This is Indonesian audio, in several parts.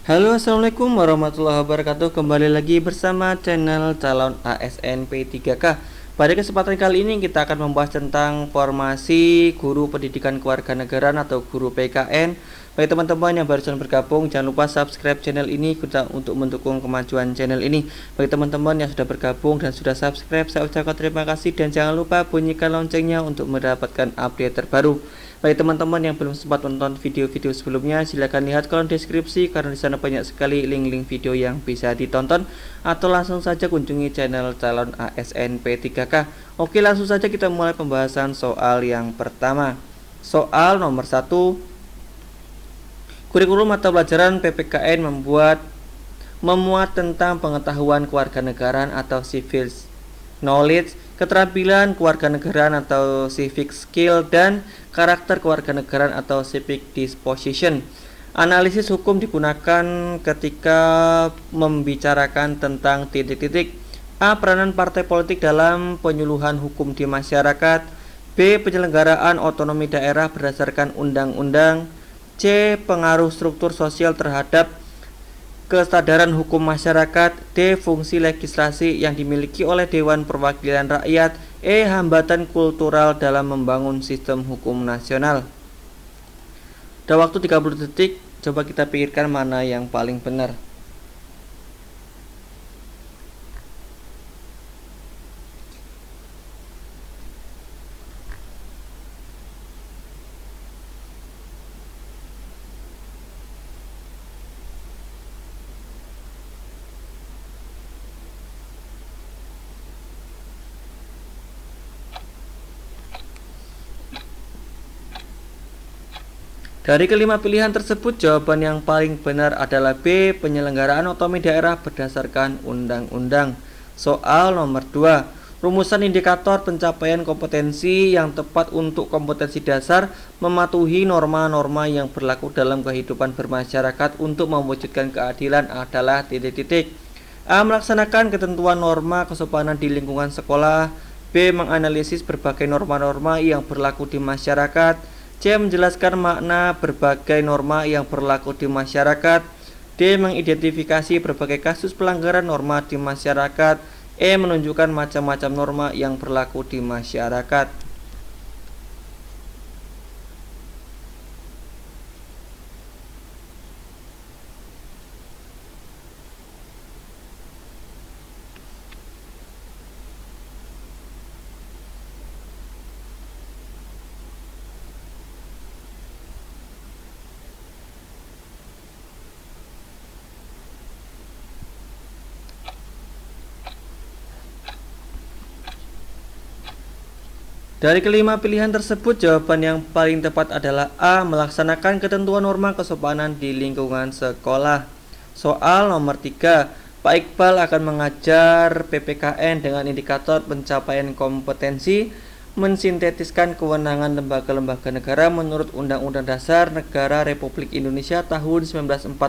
Halo, assalamualaikum warahmatullahi wabarakatuh. Kembali lagi bersama channel calon ASN P3K. Pada kesempatan kali ini kita akan membahas tentang formasi guru pendidikan kewarganegaraan atau guru PKN. Bagi teman-teman yang barusan bergabung, jangan lupa subscribe channel ini untuk mendukung kemajuan channel ini. Bagi teman-teman yang sudah bergabung dan sudah subscribe, saya ucapkan terima kasih dan jangan lupa bunyikan loncengnya untuk mendapatkan update terbaru. Bagi teman-teman yang belum sempat menonton video-video sebelumnya, silahkan lihat kolom deskripsi karena di sana banyak sekali link-link video yang bisa ditonton, atau langsung saja kunjungi channel calon ASN P3K. Oke, langsung saja kita mulai pembahasan soal yang pertama. Soal nomor 1. Kurikulum mata pelajaran PPKN memuat tentang pengetahuan kewarganegaraan atau civil knowledge, keterampilan kewarganegaraan atau civic skill, dan karakter kewarganegaraan atau civic disposition. Analisis hukum digunakan ketika membicarakan tentang titik-titik. A. Peranan partai politik dalam penyuluhan hukum di masyarakat. B. Penyelenggaraan otonomi daerah berdasarkan undang-undang. C. Pengaruh struktur sosial terhadap kesadaran hukum masyarakat. D. Fungsi legislasi yang dimiliki oleh Dewan Perwakilan Rakyat. E. Hambatan kultural dalam membangun sistem hukum nasional. Ada waktu 30 detik, coba kita pikirkan mana yang paling benar. Dari kelima pilihan tersebut, jawaban yang paling benar adalah B. Penyelenggaraan otonomi daerah berdasarkan undang-undang. Soal nomor 2. Rumusan indikator pencapaian kompetensi yang tepat untuk kompetensi dasar mematuhi norma-norma yang berlaku dalam kehidupan bermasyarakat untuk mewujudkan keadilan adalah titik-titik. A. Melaksanakan ketentuan norma kesopanan di lingkungan sekolah. B. Menganalisis berbagai norma-norma yang berlaku di masyarakat. C. Menjelaskan makna berbagai norma yang berlaku di masyarakat. D. Mengidentifikasi berbagai kasus pelanggaran norma di masyarakat. E. Menunjukkan macam-macam norma yang berlaku di masyarakat. Dari kelima pilihan tersebut, jawaban yang paling tepat adalah A. Melaksanakan ketentuan norma kesopanan di lingkungan sekolah. Soal nomor 3. Pak Iqbal akan mengajar PPKN dengan indikator pencapaian kompetensi, mensintetiskan kewenangan lembaga-lembaga negara menurut Undang-Undang Dasar Negara Republik Indonesia tahun 1945.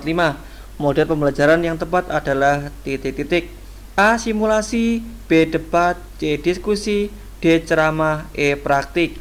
Model pembelajaran yang tepat adalah titik-titik. A. Simulasi. B. Debat. C. Diskusi. D. Ceramah. E. Praktik.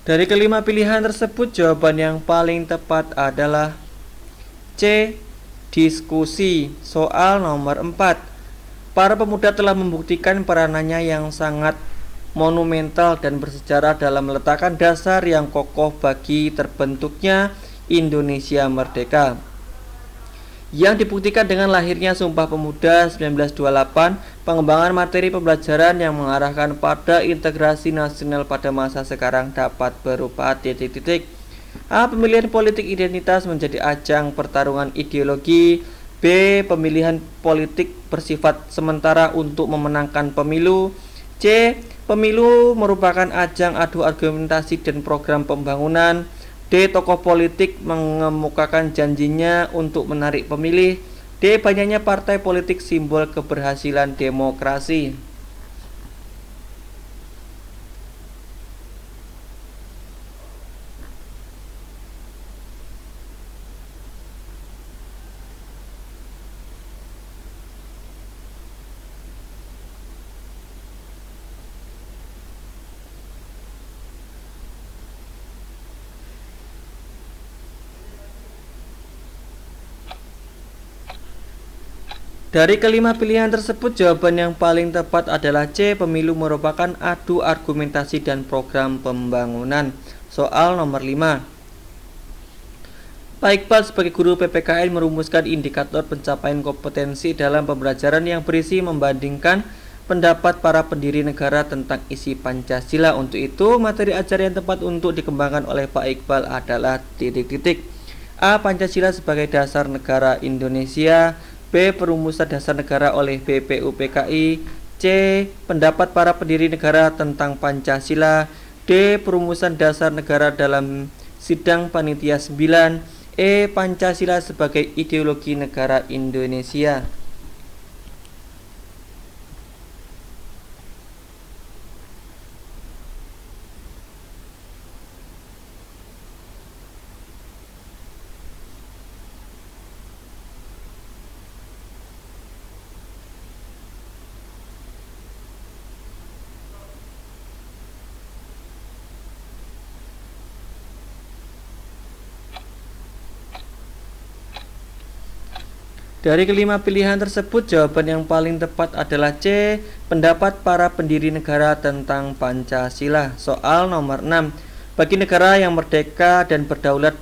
Dari kelima pilihan tersebut, jawaban yang paling tepat adalah C. Diskusi. Soal nomor 4. Para pemuda telah membuktikan peranannya yang sangat monumental dan bersejarah dalam meletakkan dasar yang kokoh bagi terbentuknya Indonesia Merdeka, yang dibuktikan dengan lahirnya Sumpah Pemuda 1928, pengembangan materi pembelajaran yang mengarahkan pada integrasi nasional pada masa sekarang dapat berupa titik-titik. A. Pemilihan politik identitas menjadi ajang pertarungan ideologi. B. Pemilihan politik bersifat sementara untuk memenangkan pemilu. C. Pemilu merupakan ajang adu argumentasi dan program pembangunan. D. Tokoh politik mengemukakan janjinya untuk menarik pemilih. D. Banyaknya partai politik simbol keberhasilan demokrasi. Dari kelima pilihan tersebut, jawaban yang paling tepat adalah C. Pemilu merupakan adu argumentasi dan program pembangunan. Soal nomor 5. Pak Iqbal sebagai guru PPKN merumuskan indikator pencapaian kompetensi dalam pembelajaran yang berisi membandingkan pendapat para pendiri negara tentang isi Pancasila. Untuk itu, materi ajar yang tepat untuk dikembangkan oleh Pak Iqbal adalah titik-titik. A. Pancasila sebagai dasar negara Indonesia. B. Perumusan dasar negara oleh BPUPKI. C. Pendapat para pendiri negara tentang Pancasila. D. Perumusan dasar negara dalam sidang panitia 9. E. Pancasila sebagai ideologi negara Indonesia. Dari kelima pilihan tersebut, jawaban yang paling tepat adalah C. Pendapat para pendiri negara tentang Pancasila. Soal nomor 6. Bagi negara yang merdeka dan berdaulat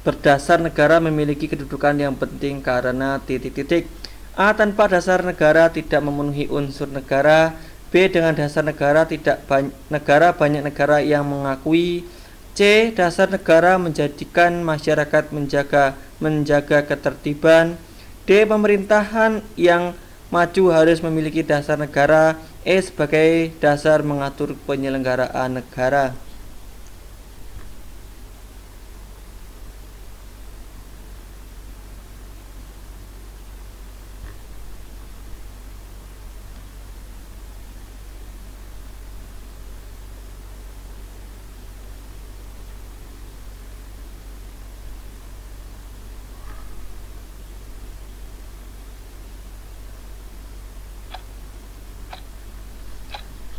berdasar negara memiliki kedudukan yang penting karena titik-titik. A. Tanpa dasar negara tidak memenuhi unsur negara. B. Dengan dasar negara tidak banyak negara yang mengakui. C. Dasar negara menjadikan masyarakat menjaga ketertiban. D. Pemerintahan yang maju harus memiliki dasar negara. E. Sebagai dasar mengatur penyelenggaraan negara.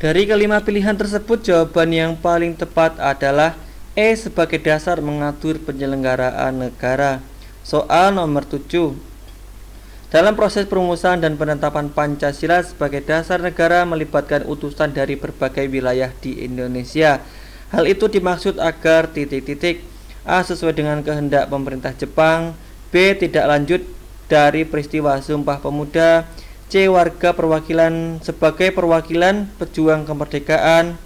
Dari kelima pilihan tersebut, jawaban yang paling tepat adalah E. Sebagai dasar mengatur penyelenggaraan negara. Soal nomor 7. Dalam proses perumusan dan penetapan Pancasila sebagai dasar negara melibatkan utusan dari berbagai wilayah di Indonesia. Hal itu dimaksud agar titik-titik. A. Sesuai dengan kehendak pemerintah Jepang. B. Tidak lanjut dari peristiwa Sumpah Pemuda. C. Warga perwakilan sebagai perwakilan pejuang kemerdekaan.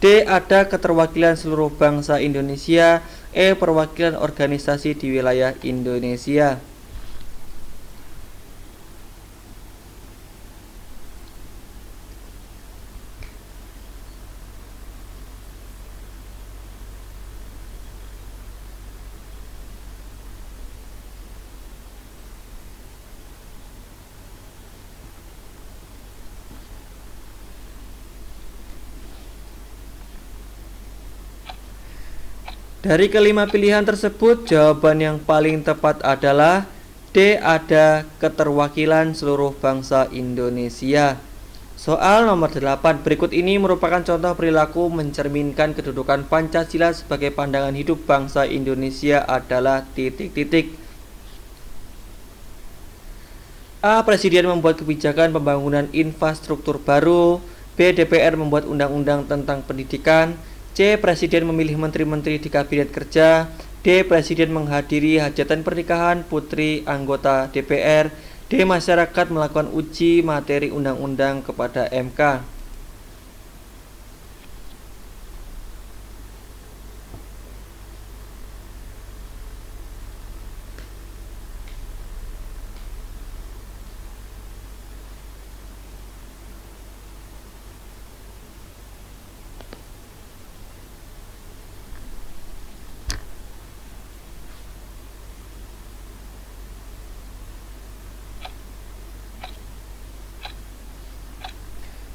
D. Ada keterwakilan seluruh bangsa Indonesia. E. Perwakilan organisasi di wilayah Indonesia. Dari kelima pilihan tersebut, jawaban yang paling tepat adalah D. Ada keterwakilan seluruh bangsa Indonesia. Soal nomor 8. Berikut ini merupakan contoh perilaku mencerminkan kedudukan Pancasila sebagai pandangan hidup bangsa Indonesia adalah titik-titik. A. Presiden membuat kebijakan pembangunan infrastruktur baru. B. DPR membuat undang-undang tentang pendidikan. C. Presiden memilih menteri-menteri di kabinet kerja. D. Presiden menghadiri hajatan pernikahan putri anggota DPR. D. Masyarakat melakukan uji materi undang-undang kepada MK.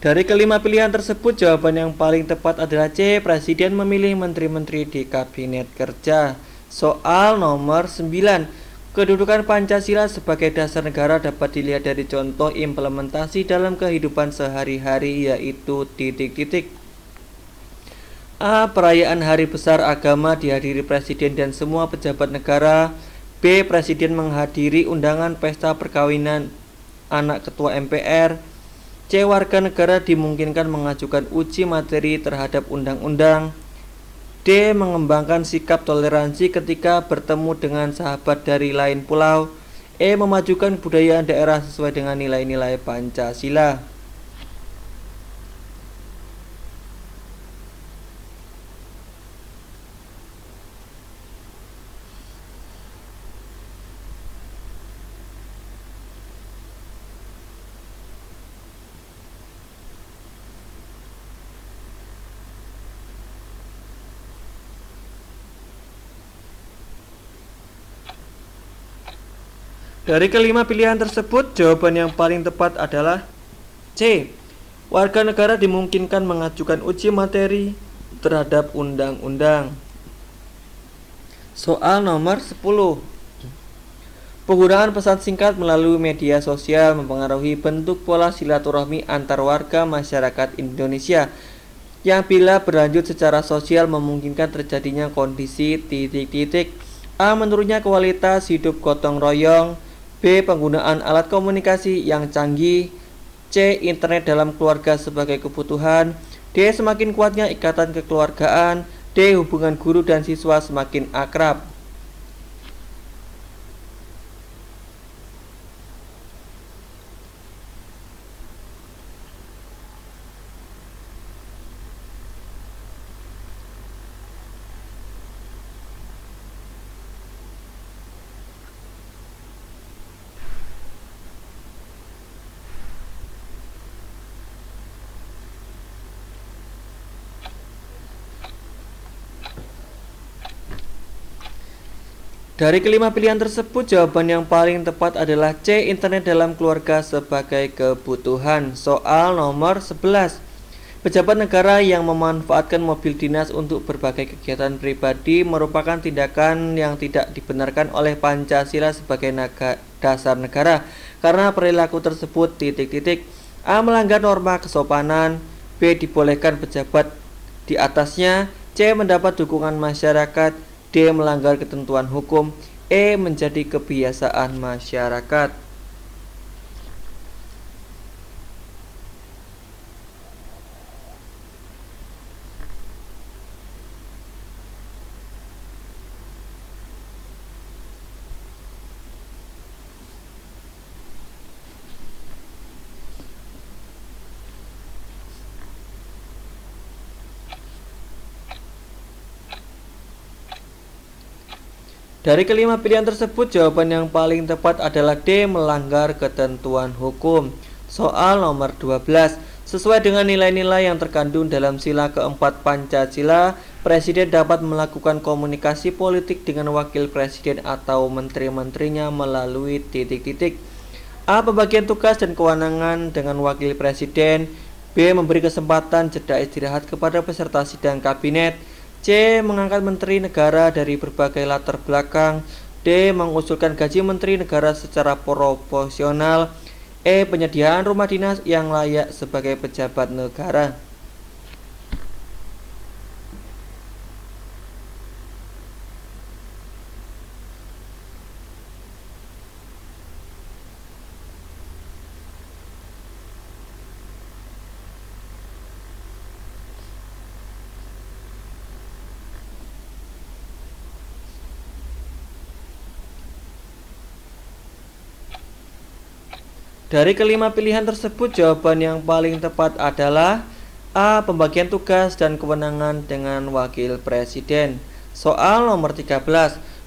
Dari kelima pilihan tersebut, jawaban yang paling tepat adalah C. Presiden memilih menteri-menteri di kabinet kerja. Soal nomor 9. Kedudukan Pancasila sebagai dasar negara dapat dilihat dari contoh implementasi dalam kehidupan sehari-hari, yaitu titik-titik. A. Perayaan hari besar agama dihadiri presiden dan semua pejabat negara. B. Presiden menghadiri undangan pesta perkawinan anak ketua MPR. C. Warga negara dimungkinkan mengajukan uji materi terhadap undang-undang. D. Mengembangkan sikap toleransi ketika bertemu dengan sahabat dari lain pulau. E. Memajukan budaya daerah sesuai dengan nilai-nilai Pancasila. Dari kelima pilihan tersebut, jawaban yang paling tepat adalah C. Warga negara dimungkinkan mengajukan uji materi terhadap undang-undang. Soal nomor 10. Penggunaan pesan singkat melalui media sosial mempengaruhi bentuk pola silaturahmi antar warga masyarakat Indonesia yang bila berlanjut secara sosial memungkinkan terjadinya kondisi titik-titik. A. Menurunnya kualitas hidup gotong royong. B. Penggunaan alat komunikasi yang canggih. C. Internet dalam keluarga sebagai kebutuhan. D. Semakin kuatnya ikatan kekeluargaan. D. Hubungan guru dan siswa semakin akrab. Dari kelima pilihan tersebut, jawaban yang paling tepat adalah C. Internet dalam keluarga sebagai kebutuhan. Soal nomor 11. Pejabat negara yang memanfaatkan mobil dinas untuk berbagai kegiatan pribadi merupakan tindakan yang tidak dibenarkan oleh Pancasila sebagai dasar negara karena perilaku tersebut titik-titik. A. Melanggar norma kesopanan. B. Dibolehkan pejabat di atasnya. C. Mendapat dukungan masyarakat. D. Melanggar ketentuan hukum. E. Menjadi kebiasaan masyarakat. Dari kelima pilihan tersebut, jawaban yang paling tepat adalah D. Melanggar ketentuan hukum. Soal nomor 12. Sesuai dengan nilai-nilai yang terkandung dalam sila keempat Pancasila, Presiden dapat melakukan komunikasi politik dengan wakil presiden atau menteri-menterinya melalui titik-titik. A. Pembagian tugas dan kewenangan dengan wakil presiden. B. Memberi kesempatan jeda istirahat kepada peserta sidang kabinet. C. Mengangkat menteri negara dari berbagai latar belakang. D. Mengusulkan gaji menteri negara secara proporsional. E. Penyediaan rumah dinas yang layak sebagai pejabat negara. Dari kelima pilihan tersebut, jawaban yang paling tepat adalah A. Pembagian tugas dan kewenangan dengan wakil presiden. Soal nomor 13.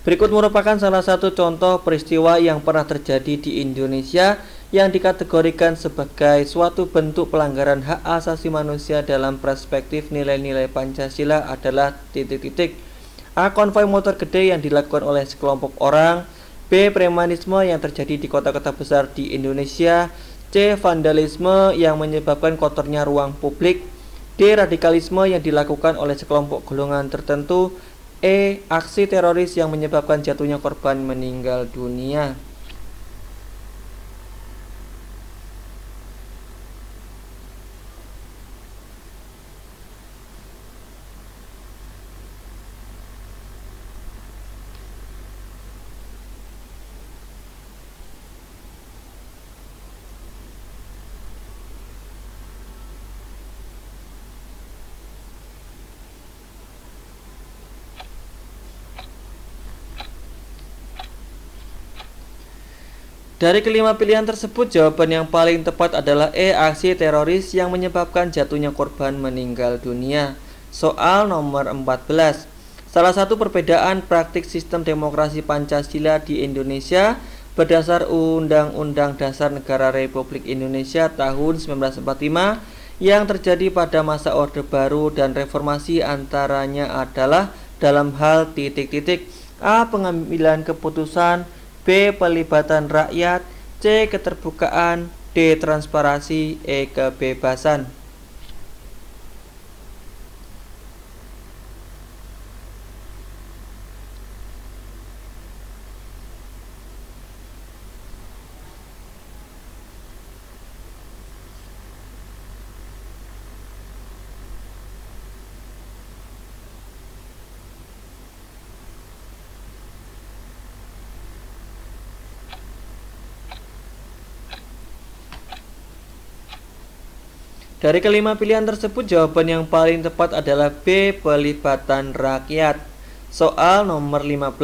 Berikut merupakan salah satu contoh peristiwa yang pernah terjadi di Indonesia yang dikategorikan sebagai suatu bentuk pelanggaran hak asasi manusia dalam perspektif nilai-nilai Pancasila adalah titik-titik. A. Konvoi motor gede yang dilakukan oleh sekelompok orang. B. Premanisme yang terjadi di kota-kota besar di Indonesia. C. Vandalisme yang menyebabkan kotornya ruang publik. D. Radikalisme yang dilakukan oleh sekelompok golongan tertentu. E. Aksi teroris yang menyebabkan jatuhnya korban meninggal dunia. Dari kelima pilihan tersebut, jawaban yang paling tepat adalah E. Aksi teroris yang menyebabkan jatuhnya korban meninggal dunia. Soal nomor 14. Salah satu perbedaan praktik sistem demokrasi Pancasila di Indonesia berdasar Undang-Undang Dasar Negara Republik Indonesia tahun 1945 yang terjadi pada masa Orde Baru dan reformasi antaranya adalah dalam hal titik-titik. A. Pengambilan keputusan, B. Pelibatan rakyat, C. Keterbukaan, D. Transparansi, E. Kebebasan. Dari kelima pilihan tersebut, jawaban yang paling tepat adalah B. Pelibatan rakyat. Soal nomor 15.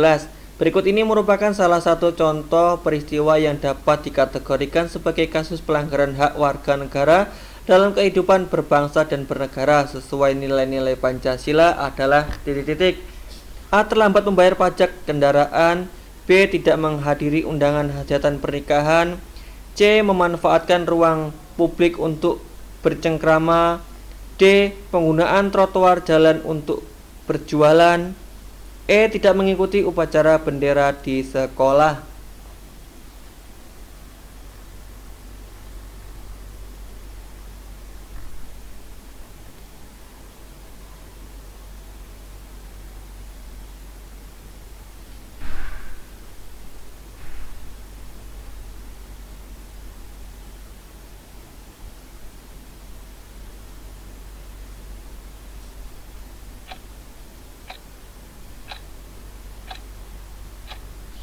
Berikut ini merupakan salah satu contoh peristiwa yang dapat dikategorikan sebagai kasus pelanggaran hak warga negara dalam kehidupan berbangsa dan bernegara sesuai nilai-nilai Pancasila adalah titik-titik. A. Terlambat membayar pajak kendaraan. B. Tidak menghadiri undangan hajatan pernikahan. C. Memanfaatkan ruang publik untuk bercengkrama. D. Penggunaan trotoar jalan untuk berjualan. E. Tidak mengikuti upacara bendera di sekolah.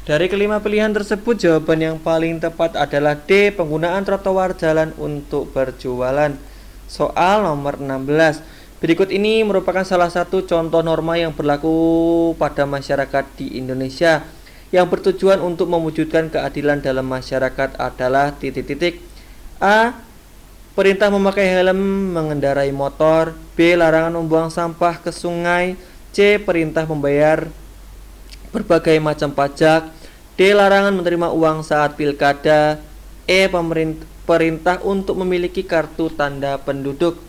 Dari kelima pilihan tersebut, jawaban yang paling tepat adalah D. Penggunaan trotoar jalan untuk berjualan. Soal nomor 16. Berikut ini merupakan salah satu contoh norma yang berlaku pada masyarakat di Indonesia yang bertujuan untuk mewujudkan keadilan dalam masyarakat adalah titik-titik. A. Perintah memakai helm mengendarai motor. B. Larangan membuang sampah ke sungai. C. Perintah membayar berbagai macam pajak. D. Larangan menerima uang saat pilkada. E. Perintah untuk memiliki kartu tanda penduduk.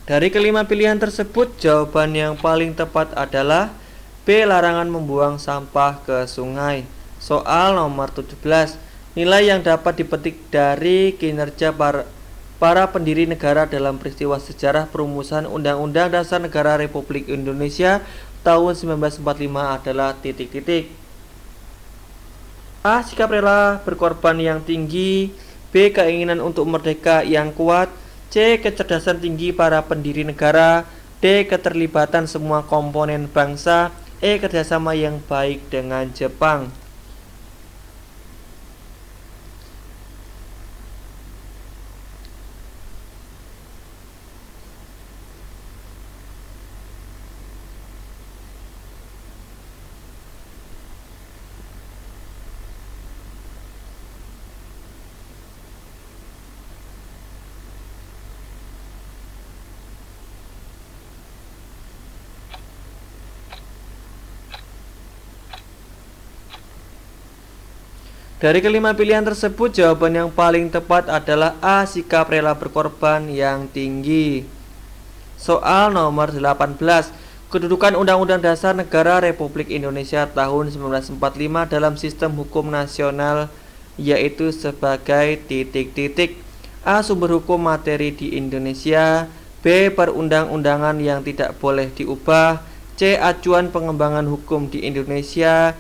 Dari kelima pilihan tersebut, jawaban yang paling tepat adalah B. Larangan membuang sampah ke sungai. Soal nomor 17. Nilai yang dapat dipetik dari kinerja para pendiri negara dalam peristiwa sejarah perumusan Undang-Undang Dasar Negara Republik Indonesia tahun 1945 adalah titik-titik. A. Sikap rela berkorban yang tinggi. B. Keinginan untuk merdeka yang kuat. C. Kecerdasan tinggi para pendiri negara. D. Keterlibatan semua komponen bangsa. E. Kerjasama yang baik dengan Jepang. Dari kelima pilihan tersebut, jawaban yang paling tepat adalah A. Sikap rela berkorban yang tinggi. Soal nomor 18. Kedudukan Undang-Undang Dasar Negara Republik Indonesia tahun 1945 dalam sistem hukum nasional yaitu sebagai titik-titik. A. Sumber hukum materi di Indonesia. B. Perundang-undangan yang tidak boleh diubah. C. Acuan pengembangan hukum di Indonesia.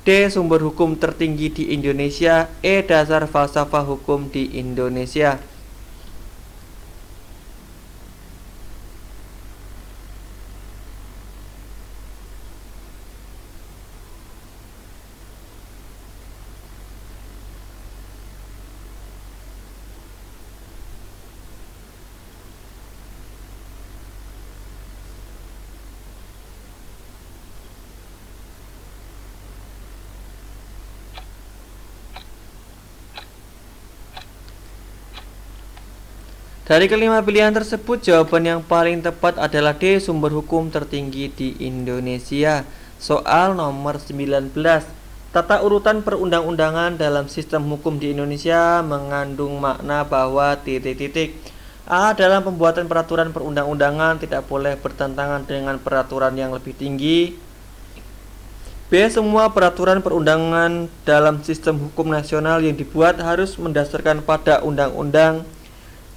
D. Sumber hukum tertinggi di Indonesia. E. Dasar falsafah hukum di Indonesia. Dari kelima pilihan tersebut, jawaban yang paling tepat adalah D. Sumber hukum tertinggi di Indonesia. Soal nomor 19. Tata urutan perundang-undangan dalam sistem hukum di Indonesia mengandung makna bahwa titik-titik. A. Dalam pembuatan peraturan perundang-undangan tidak boleh bertentangan dengan peraturan yang lebih tinggi. B. Semua peraturan perundangan dalam sistem hukum nasional yang dibuat harus mendasarkan pada undang-undang.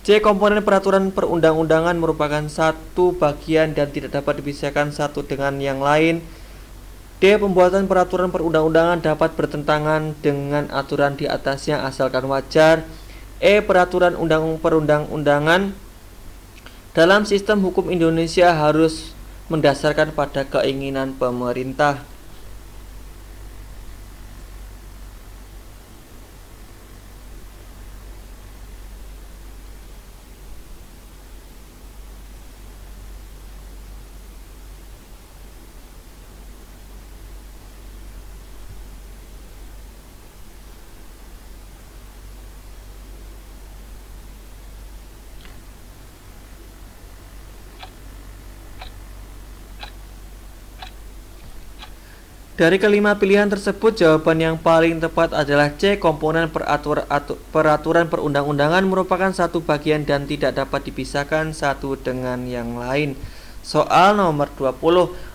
C. Komponen peraturan perundang-undangan merupakan satu bagian dan tidak dapat dipisahkan satu dengan yang lain. D. Pembuatan peraturan perundang-undangan dapat bertentangan dengan aturan di atasnya asalkan wajar. E. Peraturan perundang-undangan dalam sistem hukum Indonesia harus mendasarkan pada keinginan pemerintah. Dari kelima pilihan tersebut, jawaban yang paling tepat adalah C. Komponen peraturan perundang-undangan merupakan satu bagian dan tidak dapat dipisahkan satu dengan yang lain. Soal nomor 20.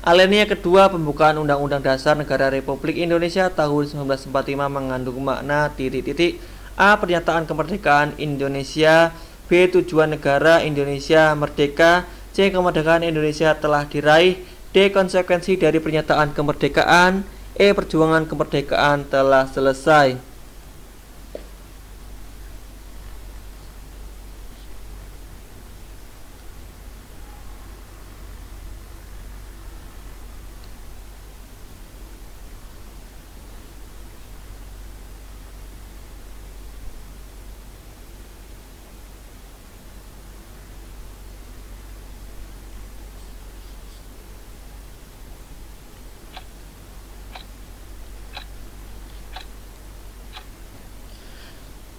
Alinea kedua pembukaan Undang-Undang Dasar Negara Republik Indonesia tahun 1945 mengandung makna titik-titik. A. Pernyataan kemerdekaan Indonesia. B. Tujuan negara Indonesia merdeka. C. Kemerdekaan Indonesia telah diraih. D. Konsekuensi dari pernyataan kemerdekaan. E. Perjuangan kemerdekaan telah selesai.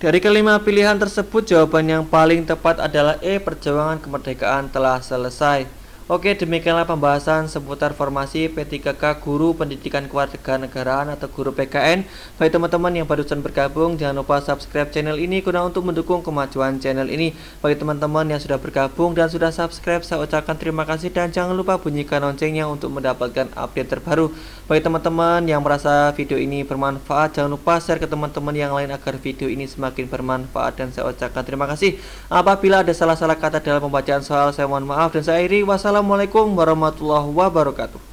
Dari kelima pilihan tersebut, jawaban yang paling tepat adalah E. Perjuangan kemerdekaan telah selesai. Oke, demikianlah pembahasan seputar formasi P3K Guru Pendidikan Kewarganegaraan atau Guru PKN. Bagi teman-teman yang barusan bergabung, jangan lupa subscribe channel ini guna untuk mendukung kemajuan channel ini. Bagi teman-teman yang sudah bergabung dan sudah subscribe, saya ucapkan terima kasih dan jangan lupa bunyikan loncengnya untuk mendapatkan update terbaru. Bagi teman-teman yang merasa video ini bermanfaat, jangan lupa share ke teman-teman yang lain agar video ini semakin bermanfaat dan saya ucapkan terima kasih. Apabila ada salah-salah kata dalam pembacaan soal, saya mohon maaf dan saya akhiri. Wassalamualaikum warahmatullahi wabarakatuh.